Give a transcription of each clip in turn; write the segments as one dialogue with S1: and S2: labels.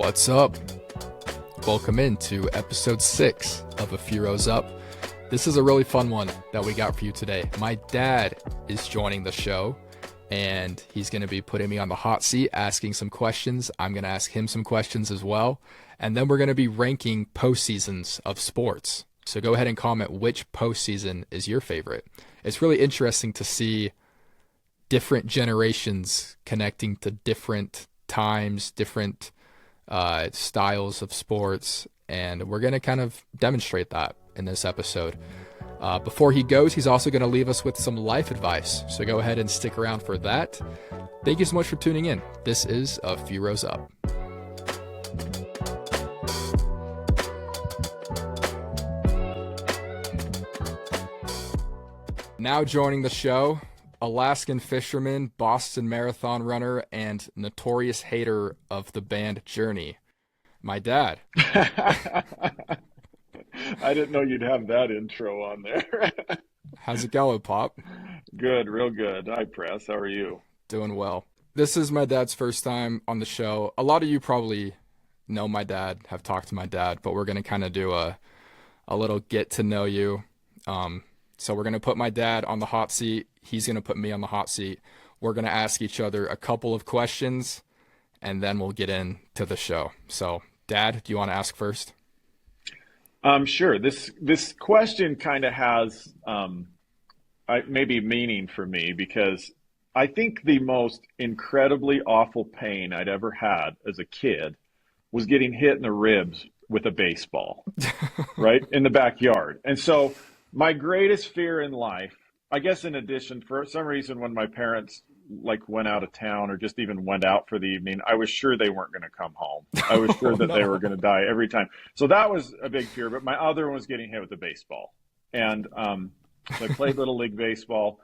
S1: What's up? Welcome into episode 6 of A Few Rows Up. This is a really fun one that we got for you today. My dad is joining the show, and he's going to be putting me on the hot seat, asking some questions. I'm going to ask him some questions as well. And then we're going to be ranking postseasons of sports. So go ahead and comment which postseason is your favorite. It's really interesting to see different generations connecting to different times, different styles of sports, and we're going to kind of demonstrate that in this episode. Before he goes, he's also going to leave us with some life advice, so go ahead and stick around for that. Thank you so much for tuning in. This is A Few Rows Up. Now joining the show, Alaskan fisherman, Boston Marathon runner, and notorious hater of the band Journey, my dad.
S2: I didn't know you'd have that intro on there.
S1: How's it going, Pop?
S2: Good, real good. Hi, Press. How are you?
S1: Doing well. This is my dad's first time on the show. A lot of you probably know my dad, have talked to my dad, but we're going to kind of do a little get to know you. So we're going to put my dad on the hot seat. He's going to put me on the hot seat. We're going to ask each other a couple of questions, and then we'll get into the show. So, Dad, do you want to ask first?
S2: Sure. This question kind of has maybe meaning for me, because I think the most incredibly awful pain I'd ever had as a kid was getting hit in the ribs with a baseball, right, in the backyard. And so my greatest fear in life, I guess, in addition, for some reason, when my parents went out of town or just even went out for the evening, I was sure they weren't going to come home. I was sure that they were going to die every time. So that was a big fear. But my other one was getting hit with a baseball. And so I played Little League Baseball.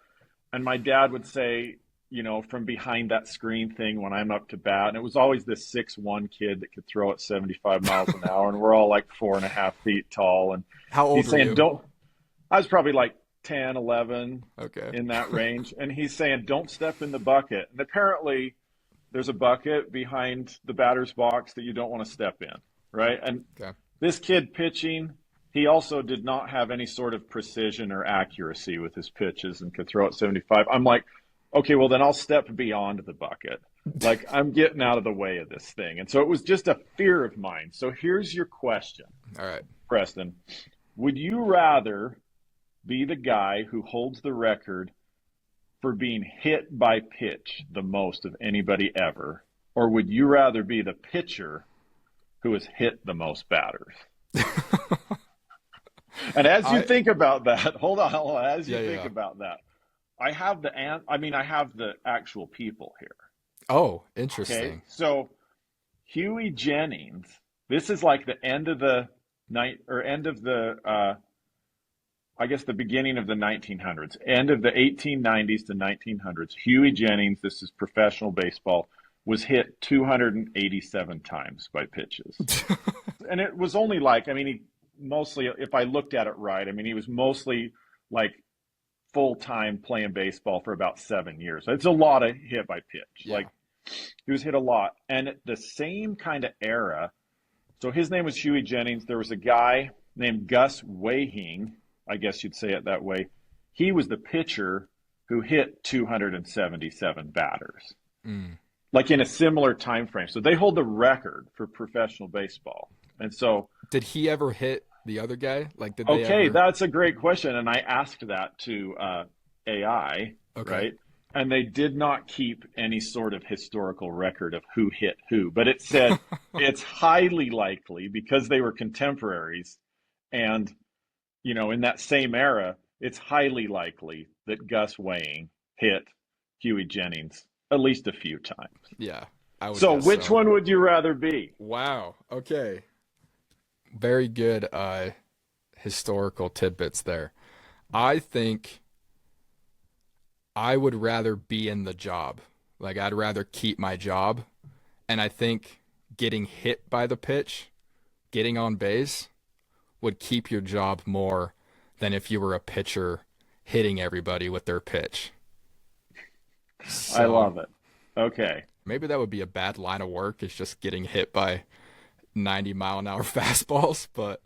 S2: And my dad would say, you know, from behind that screen thing when I'm up to bat, and it was always this 6'1" kid that could throw at 75 miles an hour. And we're all like 4.5 feet tall. And
S1: how old
S2: he's
S1: were
S2: saying,
S1: you?
S2: I was probably like 10, 11,
S1: okay,
S2: in that range. And he's saying, don't step in the bucket. And apparently there's a bucket behind the batter's box that you don't want to step in, right? And
S1: okay.
S2: This kid pitching, he also did not have any sort of precision or accuracy with his pitches and could throw at 75. I'm like, okay, well, then I'll step beyond the bucket. Like, I'm getting out of the way of this thing. And so it was just a fear of mine. So here's your question.
S1: All right.
S2: Preston, would you rather be the guy who holds the record for being hit by pitch the most of anybody ever, or would you rather be the pitcher who has hit the most batters? And as you think about that, hold on, as you think about that, I have the actual people here.
S1: Oh, interesting.
S2: Okay, so Huey Jennings, this is like the end of the night, or end of the I guess the beginning of the 1900s, end of the 1890s to 1900s, Huey Jennings, this is professional baseball, was hit 287 times by pitches. And it was only he mostly, if I looked at it right, he was mostly like full-time playing baseball for about 7 years. It's a lot of hit by pitch.
S1: Yeah.
S2: He was hit a lot. And at the same kind of era, so his name was Huey Jennings. There was a guy named Gus Wehing, I guess you'd say it that way. He was the pitcher who hit 277 batters, like in a similar time frame. So they hold the record for professional baseball. And so,
S1: did he ever hit the other guy?
S2: That's a great question. And I asked that to AI, right? And they did not keep any sort of historical record of who hit who, but it said it's highly likely, because they were contemporaries, and you know, in that same era, it's highly likely that Gus Wehing hit Huey Jennings at least a few times.
S1: Yeah, I would.
S2: So which one would you rather be?
S1: Wow. Okay. Very good historical tidbits there. I think I would rather be in the job. Like, I'd rather keep my job. And I think getting hit by the pitch, getting on base, would keep your job more than if you were a pitcher hitting everybody with their pitch. So,
S2: I love it. Okay.
S1: Maybe that would be a bad line of work, is just getting hit by 90-mile-an-hour fastballs, but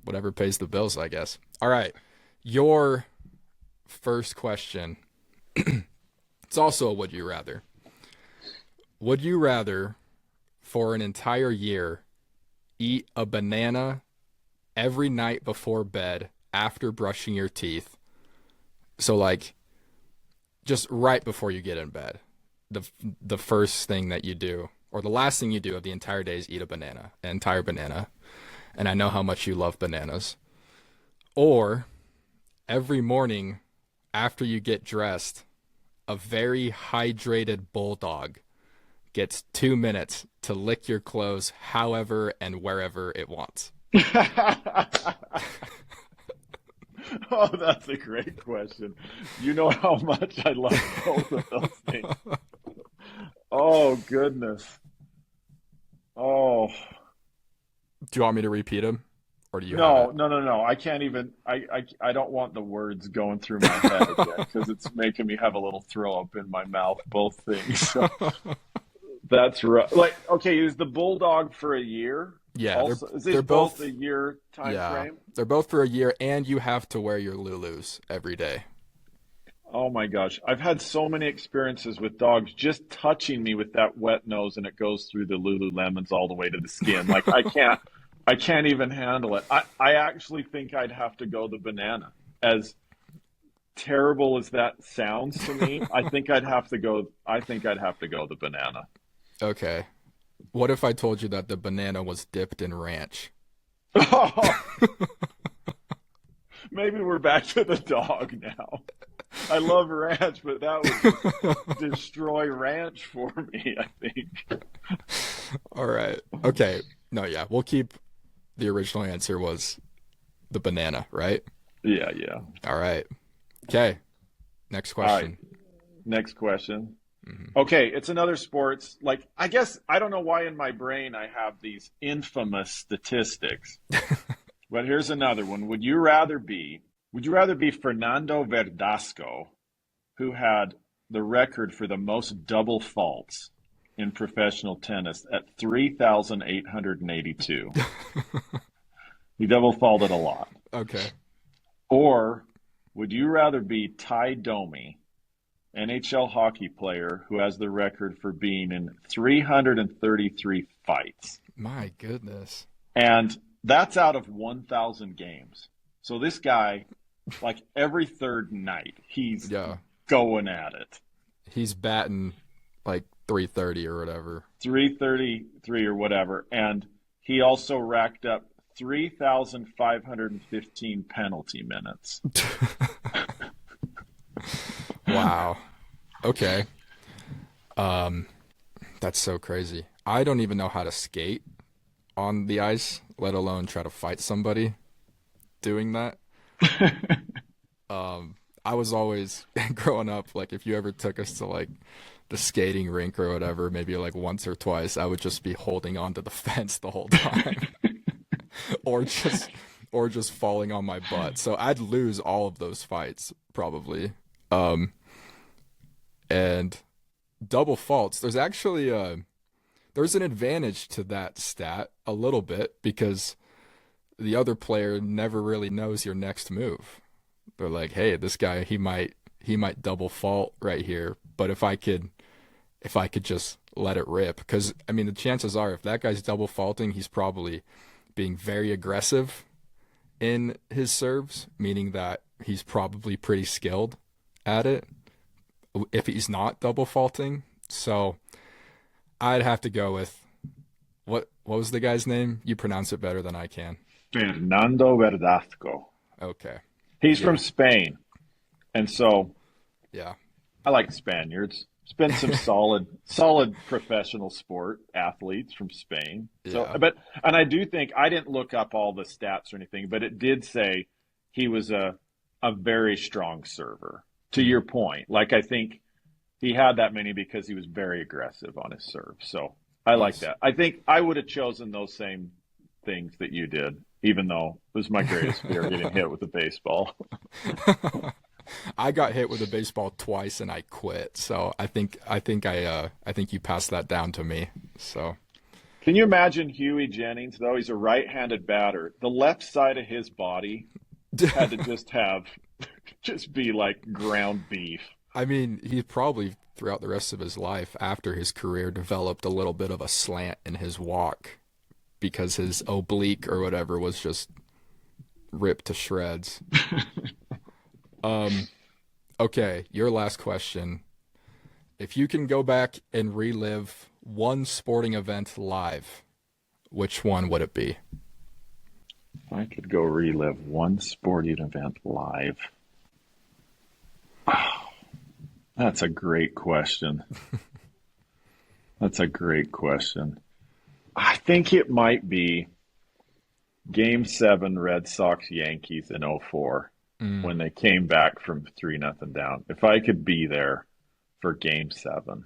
S1: whatever pays the bills, I guess. All right. Your first question. It's also a would you rather. Would you rather, for an entire year, eat a banana every night before bed after brushing your teeth? So like just right before you get in bed. The first thing that you do, or the last thing you do of the entire day, is eat a banana, an entire banana. And I know how much you love bananas. Or every morning after you get dressed, a very hydrated bulldog gets 2 minutes to lick your clothes however and wherever it wants.
S2: Oh, that's a great question. You know how much I love both of those things. Oh, goodness. Oh,
S1: Do you want me to repeat them? Or do you have
S2: no,
S1: it?
S2: no, no, no. I can't even. I don't want the words going through my head again because it's making me have a little throw up in my mouth, both things. So that's right. Like, okay, is the bulldog for a year?
S1: Yeah,
S2: Also, is
S1: they're
S2: this both
S1: both
S2: a year time
S1: yeah.
S2: frame?
S1: They're both for a year, and you have to wear your Lulus every day.
S2: Oh my gosh. I've had so many experiences with dogs just touching me with that wet nose and it goes through the Lululemons all the way to the skin. Like I can't even handle it. I actually think I'd have to go the banana. As terrible as that sounds to me, I think I'd have to go the banana.
S1: Okay. What if I told you that the banana was dipped in ranch?
S2: Maybe we're back to the dog now. I love ranch, but that would just destroy ranch for me, I think.
S1: All right. Okay. No, yeah. We'll keep the original answer was the banana, right?
S2: Yeah, yeah.
S1: All right. Okay. Next
S2: All right.
S1: question.
S2: Next question.
S1: Hmm.
S2: Okay, it's another sports. Like, I guess I don't know why in my brain I have these infamous statistics, but here's another one. Would you rather be Fernando Verdasco, who had the record for the most double faults in professional tennis at 3,882? He double faulted a lot.
S1: Okay.
S2: Or would you rather be Ty Domi, NHL hockey player who has the record for being in 333 fights?
S1: My goodness.
S2: And that's out of 1,000 games. So this guy, like every third night, he's
S1: Yeah.
S2: going at it.
S1: He's batting like 330 or whatever.
S2: 333 or whatever. And he also racked up 3,515 penalty minutes.
S1: Wow. Okay. Um, that's so crazy. I don't even know how to skate on the ice, let alone try to fight somebody doing that. I was always growing up, like if you ever took us to like the skating rink or whatever, maybe like once or twice, I would just be holding onto the fence the whole time. or just or just falling on my butt. So I'd lose all of those fights probably. And double faults, there's actually there's an advantage to that stat a little bit because the other player never really knows your next move. They're like, "Hey, this guy he might double fault right here, but if I could just let it rip cuz I mean the chances are if that guy's double faulting, he's probably being very aggressive in his serves, meaning that he's probably pretty skilled at it if he's not double faulting." So I'd have to go with what was the guy's name? You pronounce it better than I can.
S2: Fernando Verdasco.
S1: Okay.
S2: He's from
S1: Yeah.
S2: Spain. And so
S1: Yeah.
S2: I like Spaniards. It's been some solid professional sport athletes from Spain. So,
S1: Yeah.
S2: and I do think I didn't look up all the stats or anything, but it did say he was a very strong server. To your point, like I think he had that many because he was very aggressive on his serve. So I like
S1: Nice.
S2: that. I think I would have chosen those same things that you did, even though it was my greatest fear getting hit with a baseball.
S1: I got hit with a baseball twice and I quit. So I think you passed that down to me. So
S2: Can you imagine Huey Jennings, though? He's a right-handed batter. The left side of his body had to just be like ground beef.
S1: I mean, he probably throughout the rest of his life after his career developed a little bit of a slant in his walk because his oblique or whatever was just ripped to shreds. Okay, your last question. If you can go back and relive one sporting event live, which one would it be?
S2: If I could go relive one sporting event live. That's a great question. That's a great question. I think it might be Game 7 Red Sox Yankees in '04 when they came back from 3-0 down. If I could be there for Game 7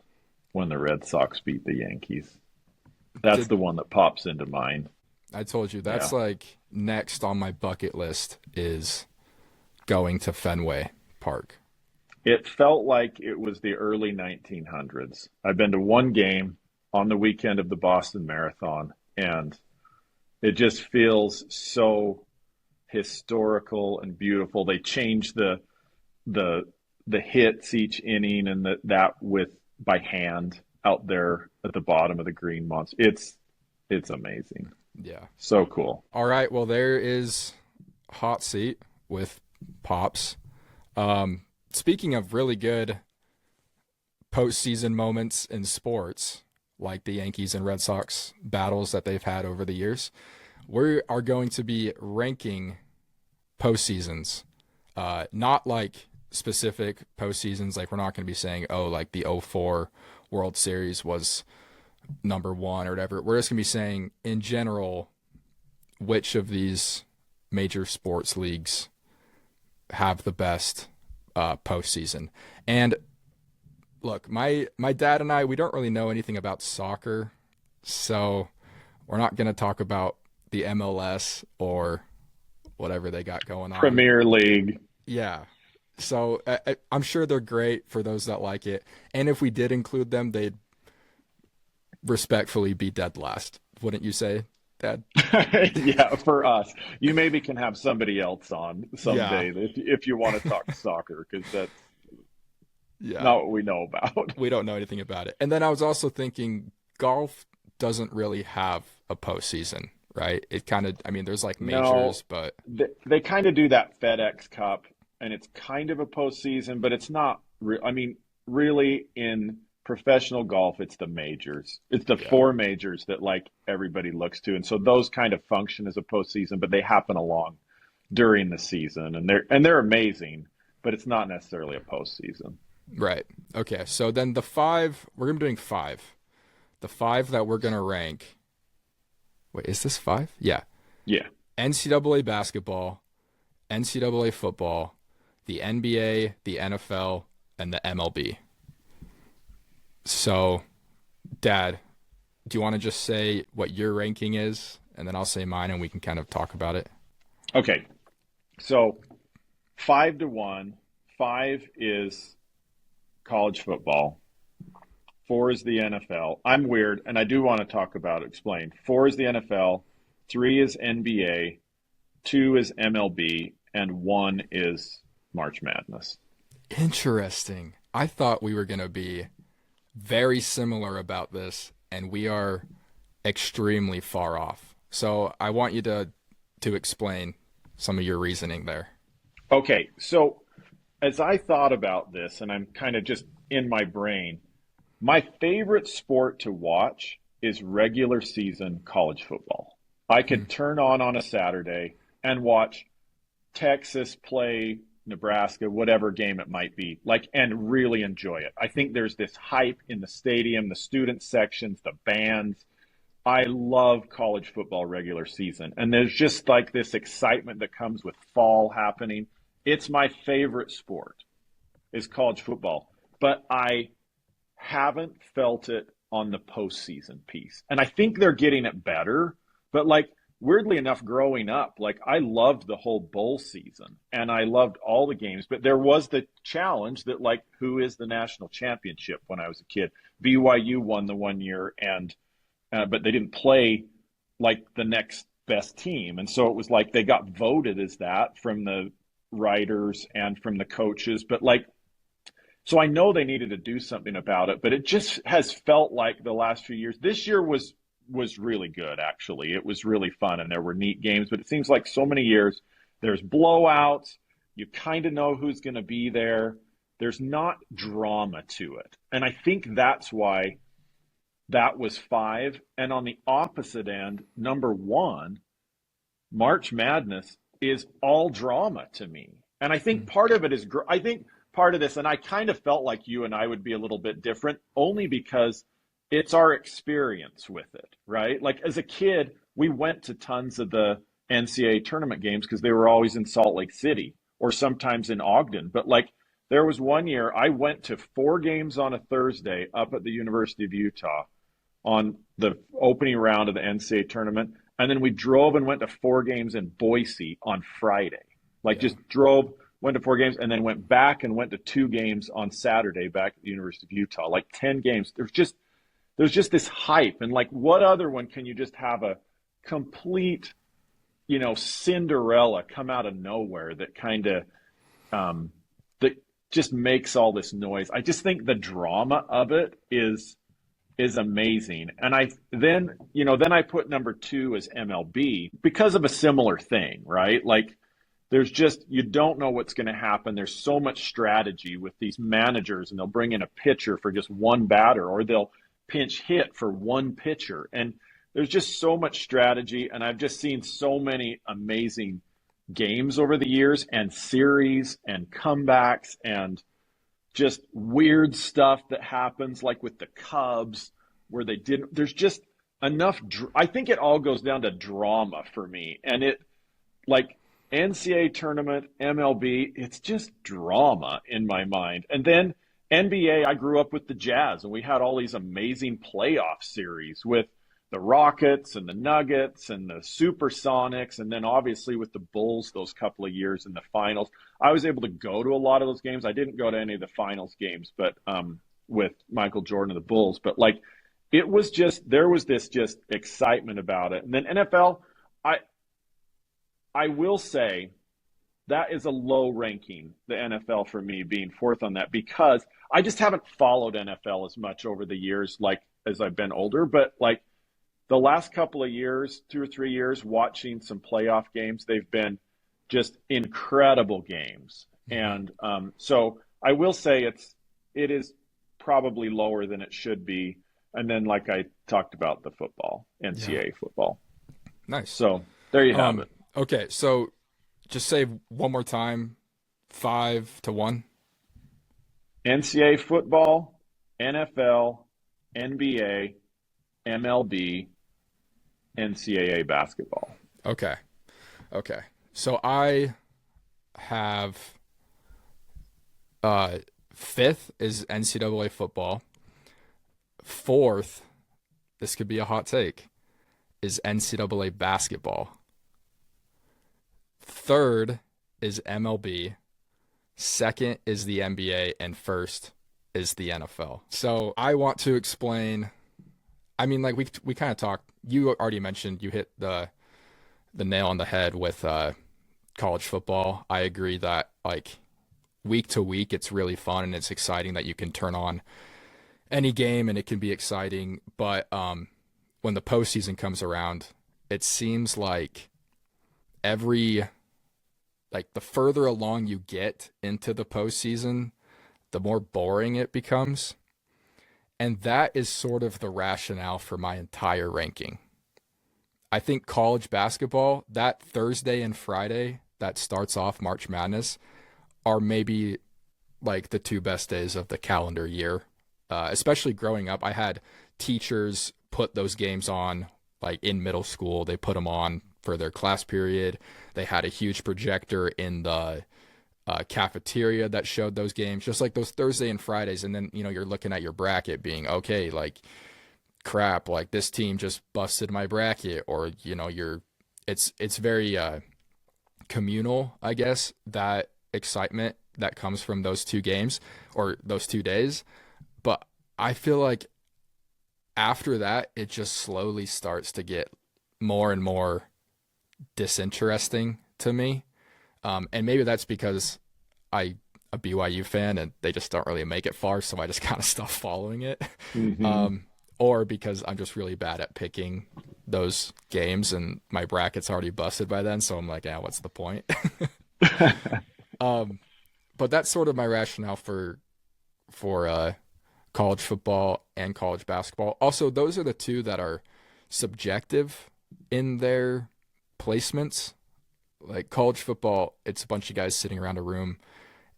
S2: when the Red Sox beat the Yankees, that's the one that pops into mind.
S1: I told you, that's like next on my bucket list is going to Fenway Park.
S2: It felt like it was the early 1900s. I've been to one game on the weekend of the Boston Marathon, and it just feels so historical and beautiful. They changed the hits each inning and that with by hand out there at the bottom of the green monster. It's amazing.
S1: Yeah.
S2: So cool.
S1: All right. Well, there is Hot Seat with Pops. Speaking of really good postseason moments in sports, like the Yankees and Red Sox battles that they've had over the years, we are going to be ranking postseasons. Not like specific postseasons. Like we're not going to be saying, oh, like the '04 World Series was number one or whatever. We're just going to be saying, in general, which of these major sports leagues have the best postseason. And look, my dad and I, we don't really know anything about soccer, so we're not going to talk about the MLS or whatever they got going on.
S2: Premier League.
S1: Yeah. So I'm sure they're great for those that like it. And if we did include them, they'd respectfully be dead last. Wouldn't you say, Dad?
S2: Yeah, for us. You maybe can have somebody else on someday if you want to talk soccer, because that's not what we know about.
S1: We don't know anything about it. And then I was also thinking golf doesn't really have a postseason, right? It kind of, I mean, there's like majors, but
S2: they kind of do that FedEx Cup, and it's kind of a postseason, but it's not. I mean, really, in professional golf, it's the majors. It's the four majors that like everybody looks to, and so those kind of function as a postseason, but they happen along during the season, and they're amazing, but it's not necessarily a postseason.
S1: Right. Okay. So then the five, we're gonna be doing five. The five that we're gonna rank. Wait, is this five? Yeah.
S2: Yeah.
S1: NCAA basketball, NCAA football, the NBA, the NFL, and the MLB. So, Dad, do you want to just say what your ranking is, and then I'll say mine, and we can kind of talk about it?
S2: Okay. So, 5-1. 5 is college football. 4 is the NFL. I'm weird, and I do want to explain. 4 is the NFL. 3 is NBA. 2 is MLB, and 1 is March Madness.
S1: Interesting. I thought we were going to be very similar about this, and we are extremely far off. So I want you to explain some of your reasoning there.
S2: Okay, so as I thought about this, and I'm kind of just in my brain, my favorite sport to watch is regular season college football. I could turn on a Saturday and watch Texas play Nebraska, whatever game it might be, and really enjoy it. I think there's this hype in the stadium, the student sections, the bands. I love college football regular season. And there's just like this excitement that comes with fall happening. It's my favorite sport is college football, but I haven't felt it on the postseason piece. And I think they're getting it better, but weirdly enough, growing up, I loved the whole bowl season and I loved all the games, but there was the challenge that who is the national championship when I was a kid? BYU won the one year and but they didn't play like the next best team. And so it was like they got voted as that from the writers and from the coaches. But like, so I know they needed to do something about it, but it just has felt like the last few years. This year was really good, actually. It was really fun and there were neat games, but it seems like so many years there's blowouts. You kind of know who's going to be there. There's not drama to it. And I think that's why that was five. And on the opposite end, number one, March Madness is all drama to me. And I think part of it is, I think part of this, and I kind of felt like you and I would be a little bit different only because it's our experience with it, right? Like as a kid, we went to tons of the NCAA tournament games because they were always in Salt Lake City or sometimes in Ogden. But like there was one year I went to 4 games on a Thursday up at the University of Utah on the opening round of the NCAA tournament. And then we drove and went to 4 games in Boise on Friday. Like just drove, went to 4 games, and then went back and went to 2 games on Saturday back at the University of Utah. Like 10 games. There's just this hype. And like what other one can you just have a complete, Cinderella come out of nowhere that kind of that just makes all this noise. I just think the drama of it is amazing. And then I put number 2 as MLB because of a similar thing, right? Like there's just, you don't know what's going to happen. There's so much strategy with these managers, and they'll bring in a pitcher for just one batter, or they'll pinch hit for one pitcher. And there's just so much strategy. And I've just seen so many amazing games over the years and series and comebacks and just weird stuff that happens, like with the Cubs, where they didn't. There's just enough. I think it all goes down to drama for me, and it like NCAA tournament, MLB. It's just drama in my mind, and then NBA. I grew up with the Jazz, and we had all these amazing playoff series with the Rockets and the Nuggets and the Supersonics, and then obviously with the Bulls those couple of years in the finals. I was able to go to a lot of those games. I didn't go to any of the finals games, but with Michael Jordan and the Bulls. But like, it was just, there was this just excitement about it. And then NFL, I will say that is a low ranking, the NFL for me being fourth on that, because I just haven't followed NFL as much over the years, like as I've been older. But like, the last couple of years, 2 or 3 years, watching some playoff games, they've been just incredible games. And so I will say it is probably lower than it should be. And then, like I talked about, the football, NCAA football.
S1: Nice.
S2: So there you have it.
S1: Okay, so just say one more time, 5-1.
S2: NCAA football, NFL, NBA, MLB, NCAA basketball.
S1: Okay. So I have 5th is NCAA football. 4th, this could be a hot take, is NCAA basketball. 3rd is MLB. 2nd is the NBA, and 1st is the NFL. So I want to explain. I mean, like we kind of talked. You already mentioned, you hit the nail on the head with college football. I agree that like week to week, it's really fun and it's exciting that you can turn on any game and it can be exciting. But when the postseason comes around, it seems like the further along you get into the postseason, the more boring it becomes. And that is sort of the rationale for my entire ranking. I think college basketball, that Thursday and Friday that starts off March Madness, are maybe like the 2 best days of the calendar year. Especially growing up, I had teachers put those games on like in middle school. They put them on for their class period. They had a huge projector in the cafeteria that showed those games, just like those Thursday and Fridays. And then, you're looking at your bracket being, okay, like crap, like this team just busted my bracket, or, it's very communal, I guess, that excitement that comes from those 2 games or those 2 days. But I feel like after that, it just slowly starts to get more and more disinteresting to me. And maybe that's because I a BYU fan and they just don't really make it far, so I just kind of stop following it.
S2: Hmm.
S1: Um, or because I'm just really bad at picking those games and my bracket's already busted by then, so I'm like, yeah, what's the point? Um, but that's sort of my rationale for college football and college basketball. Also, those are the two that are subjective in their placements. Like college football, it's a bunch of guys sitting around a room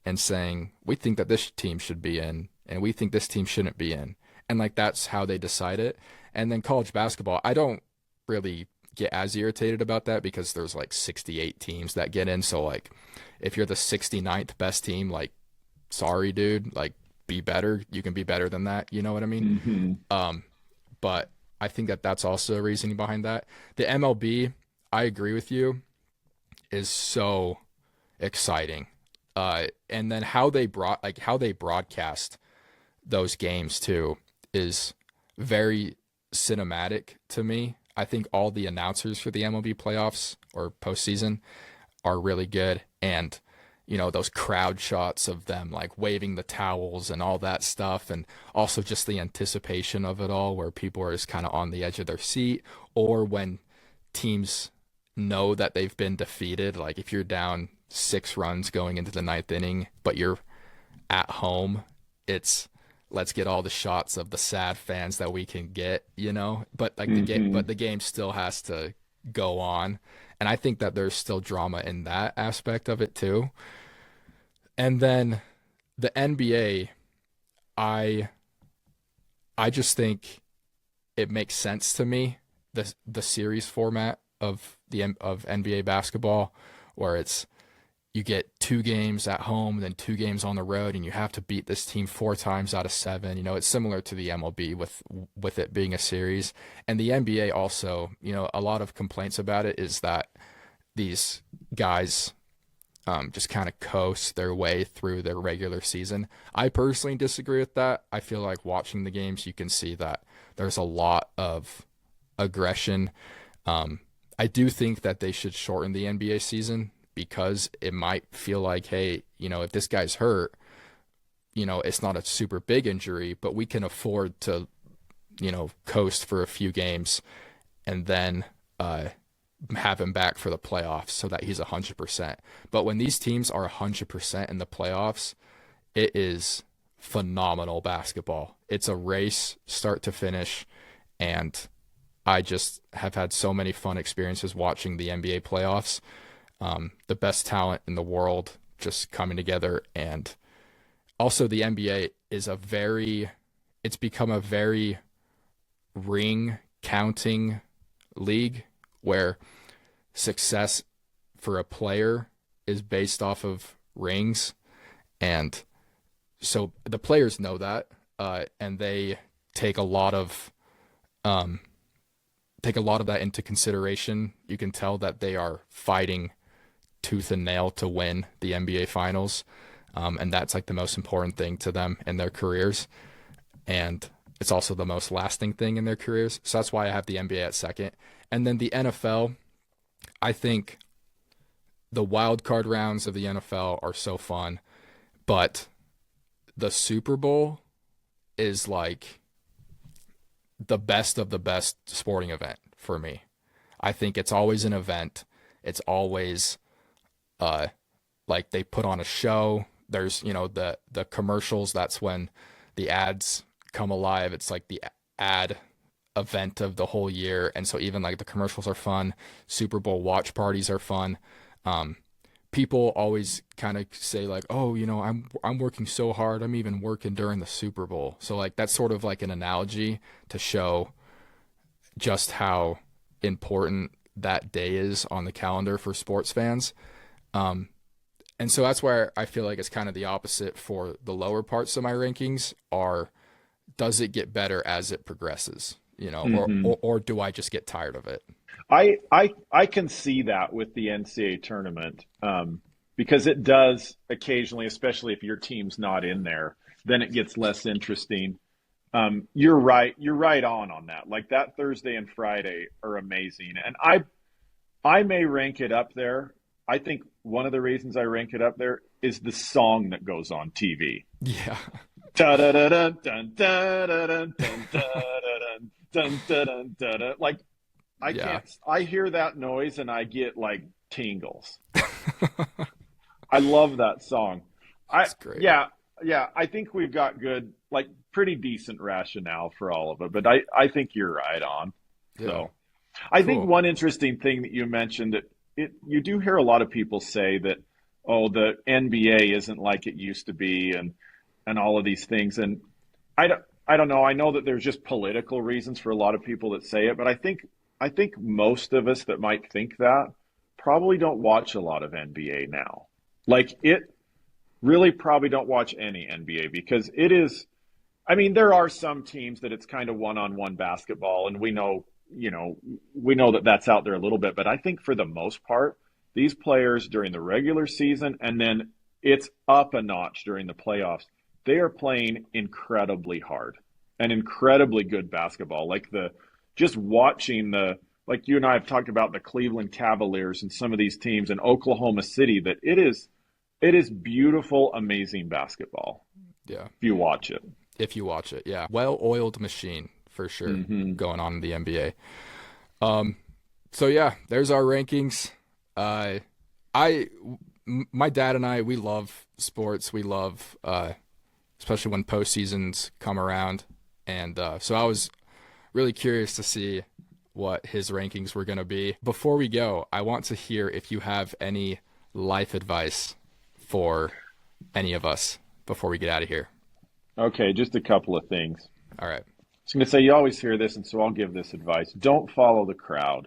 S1: and saying, we think that this team should be in, and we think this team shouldn't be in. And like that's how they decide it. And then college basketball, I don't really get as irritated about that because there's like 68 teams that get in. So like if you're the 69th best team, like sorry, dude, like be better. You can be better than that. You know what I mean?
S2: Hmm.
S1: Um, but I think that that's also a reasoning behind that. The MLB, I agree with you, is so exciting. And then how they broadcast those games too is very cinematic to me. I think all the announcers for the MLB playoffs or postseason are really good, and those crowd shots of them like waving the towels and all that stuff, and also just the anticipation of it all, where people are just kind of on the edge of their seat, or when teams know that they've been defeated. Like if you're down 6 runs going into the ninth inning, but you're at home, it's let's get all the shots of the sad fans that we can get. But like
S2: Hmm.
S1: the game still has to go on. And I think that there's still drama in that aspect of it too. And then the NBA, I I just think it makes sense to me, the series format of NBA basketball, where it's you get 2 games at home, then 2 games on the road, and you have to beat this team 4 times out of 7. It's similar to the MLB with it being a series. And the NBA also, a lot of complaints about it is that these guys just kind of coast their way through their regular season. I personally disagree with that. I feel like watching the games, you can see that there's a lot of aggression. I do think that they should shorten the NBA season because it might feel like, hey, if this guy's hurt, it's not a super big injury, but we can afford to, coast for a few games and then have him back for the playoffs so that he's 100%. But when these teams are 100% in the playoffs, it is phenomenal basketball. It's a race start to finish, and I just have had so many fun experiences watching the NBA playoffs. The best talent in the world just coming together, and also the NBA is it's become a very ring counting league where success for a player is based off of rings, and so the players know that, and they take a lot of um, that into consideration. You can tell that they are fighting tooth and nail to win the NBA Finals, and that's like the most important thing to them in their careers, and it's also the most lasting thing in their careers. So that's why I have the NBA at second, and then the NFL. I think the wild card rounds of the NFL are so fun, but the Super Bowl is like the best of the best sporting event for me. I think it's always an event. It's always uh like they put on a show. There's, the commercials, that's when the ads come alive. It's like the ad event of the whole year. And so even like the commercials are fun. Super Bowl watch parties are fun. Um People always kind of say like, "Oh, I'm working so hard. I'm even working during the Super Bowl." So like that's sort of like an analogy to show just how important that day is on the calendar for sports fans. Um, and so that's where I feel like it's kind of the opposite for the lower parts of my rankings are, does it get better as it progresses,
S2: Hmm.
S1: or do I just get tired of it?
S2: I can see that with the NCAA tournament, because it does occasionally, especially if your team's not in there, then it gets less interesting. You're right. You're right on that. Like that Thursday and Friday are amazing, and I may rank it up there. I think one of the reasons I rank it up there is the song that goes on TV.
S1: Yeah.
S2: Da da da da dun da da dun dun da da dun dun da dun da da. Like I
S1: Yeah.
S2: can't. I hear that noise and I get like tingles. I love that song. I
S1: It's great.
S2: yeah yeah. I think we've got good, like pretty decent rationale for all of it. But I think you're right on.
S1: Yeah.
S2: So I think
S1: Cool.
S2: one interesting thing that you mentioned that you do hear a lot of people say that, oh, the NBA isn't like it used to be, and all of these things. And I don't know. I know that there's just political reasons for a lot of people that say it, but I think most of us that might think that probably don't watch a lot of NBA now. Like it really probably don't watch any NBA because it is, I mean, there are some teams that it's kind of one-on-one basketball, and we know that that's out there a little bit. But I think for the most part, these players during the regular season and then it's up a notch during the playoffs, they are playing incredibly hard and incredibly good basketball. Like the just watching like you and I have talked about the Cleveland Cavaliers and some of these teams in Oklahoma City, that it is beautiful, amazing basketball
S1: Yeah.
S2: if you watch it.
S1: If you watch it, yeah. Well-oiled machine for sure
S2: Hmm.
S1: going on in the NBA. So yeah, there's our rankings. Uh, my dad and I, we love sports. We love, especially when postseasons come around. And so I was really curious to see what his rankings were going to be. Before we go, I want to hear if you have any life advice for any of us before we get out of here.
S2: Okay, just a couple of things.
S1: All right.
S2: I was going to say, you always hear this, and so I'll give this advice. Don't follow the crowd.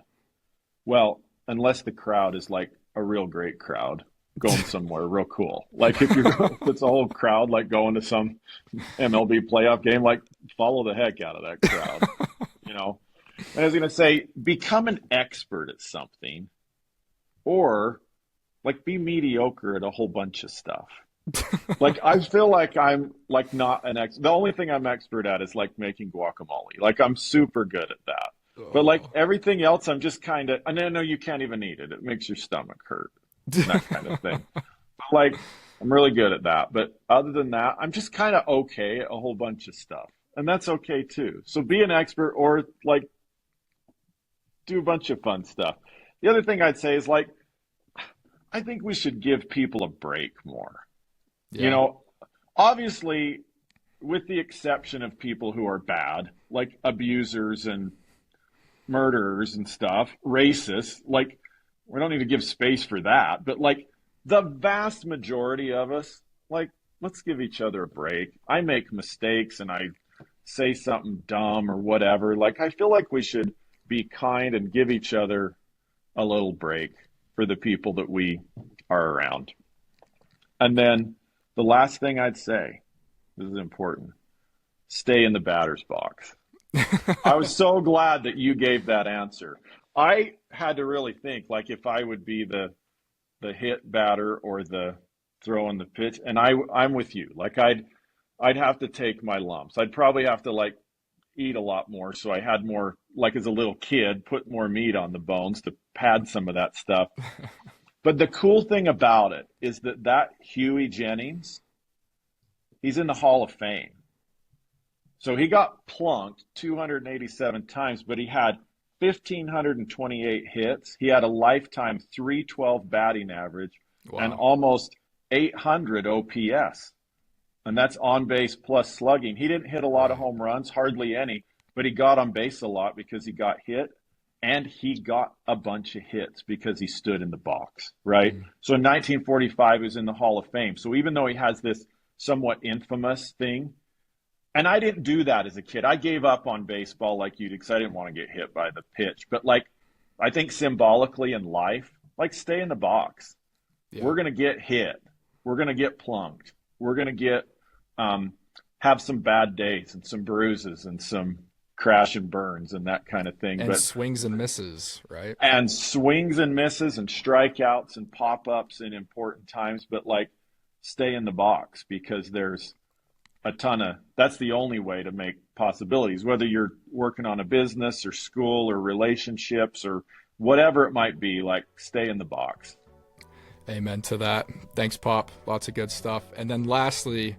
S2: Well, unless the crowd is like a real great crowd going somewhere real cool. Like if it's a whole crowd like going to some MLB playoff game, like follow the heck out of that crowd, you know? And I was going to say, become an expert at something or like be mediocre at a whole bunch of stuff. Like I feel like I'm like not an the only thing I'm expert at is like making guacamole. Like I'm super good at that. But like
S1: Oh.
S2: everything else I'm just kind of, and I know you can't even eat it. It makes your stomach hurt and that kind of thing. But like I'm really good at that. But other than that, I'm just kind of okay at a whole bunch of stuff. And that's okay too. So be an expert or like do a bunch of fun stuff. The other thing I'd say is like I think we should give people a break more. You
S1: Yeah.
S2: know, obviously, with the exception of people who are bad, like abusers and murderers and stuff, racists, like we don't need to give space for that. But like the vast majority of us, like, let's give each other a break. I make mistakes and I say something dumb or whatever. Like, I feel like we should be kind and give each other a little break for the people that we are around. And then the last thing I'd say, this is important, stay in the batter's box. I was so glad that you gave that answer. I had to really think like if I would be the hit batter or the throwing the pitch, and I'm with you. Like I'd have to take my lumps. I'd probably have to like eat a lot more so I had more, like as a little kid, put more meat on the bones to pad some of that stuff. But the cool thing about it is that Huey Jennings, he's in the Hall of Fame. So he got plunked 287 times, but he had 1,528 hits. He had a lifetime 312 batting average and
S1: Wow.
S2: almost 800 OPS. And that's on base plus slugging. He didn't hit a lot of
S1: Right.
S2: home runs, hardly any, but he got on base a lot because he got hit and he got a bunch of hits because he stood in the box, right?
S1: Mm.
S2: So in 1945, he was in the Hall of Fame. So even though he has this somewhat infamous thing, and I didn't do that as a kid. I gave up on baseball like you did because I didn't want to get hit by the pitch. But like, I think symbolically in life, like stay in the box.
S1: Yeah.
S2: We're going to get hit. We're going to get plunked. We're going to get have some bad days and some bruises and some crash and burns and that kind of thing.
S1: And
S2: But
S1: swings and misses, right?
S2: and swings and misses and strikeouts and pop ups in important times. But like, stay in the box because that's the only way to make possibilities, whether you're working on a business or school or relationships or whatever it might be, like stay in the box.
S1: Amen to that. Thanks, Pop. Lots of good stuff. And then lastly,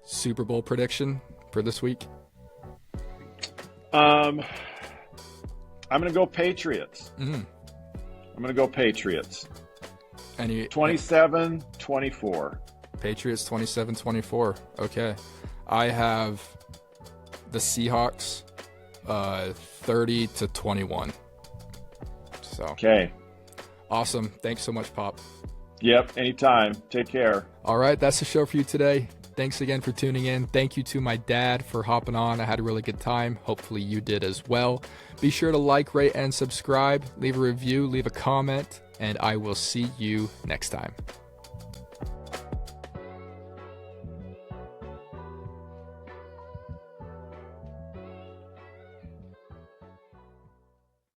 S1: Super Bowl prediction for this week.
S2: I'm going to go Patriots.
S1: Mm-hmm.
S2: I'm going to go Patriots. 27-24.
S1: Patriots 27-24. Okay. I have the Seahawks 30-21. So.
S2: Okay.
S1: Awesome. Thanks so much, Pop.
S2: Yep, anytime. Take care.
S1: All right, that's the show for you today. Thanks again for tuning in. Thank you to my dad for hopping on. I had a really good time. Hopefully you did as well. Be sure to like, rate, and subscribe. Leave a review, leave a comment, and I will see you next time.